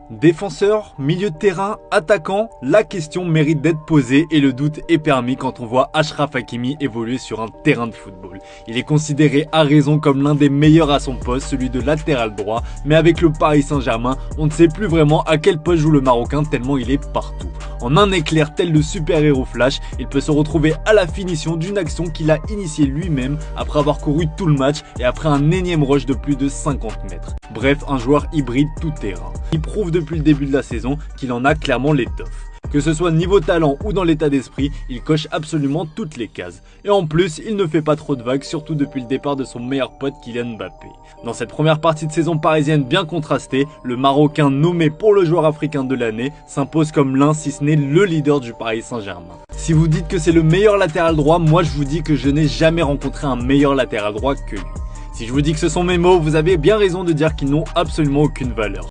Défenseur, milieu de terrain, attaquant, la question mérite d'être posée et le doute est permis quand on voit Achraf Hakimi évoluer sur un terrain de football. Il est considéré à raison comme l'un des meilleurs à son poste, celui de latéral droit, mais avec le Paris Saint-Germain, on ne sait plus vraiment à quel poste joue le Marocain tellement il est partout. En un éclair tel le super-héros Flash, il peut se retrouver à la finition d'une action qu'il a initiée lui-même après avoir couru tout le match et après un énième rush de plus de 50 mètres. Bref, un joueur hybride tout-terrain. Il prouve depuis le début de la saison qu'il en a clairement l'étoffe. Que ce soit niveau talent ou dans l'état d'esprit, il coche absolument toutes les cases. Et en plus, il ne fait pas trop de vagues, surtout depuis le départ de son meilleur pote Kylian Mbappé. Dans cette première partie de saison parisienne bien contrastée, le Marocain nommé pour le joueur africain de l'année s'impose comme l'un, si ce n'est le leader du Paris Saint-Germain. Si vous dites que c'est le meilleur latéral droit, moi je vous dis que je n'ai jamais rencontré un meilleur latéral droit que lui. Si je vous dis que ce sont mes mots, vous avez bien raison de dire qu'ils n'ont absolument aucune valeur.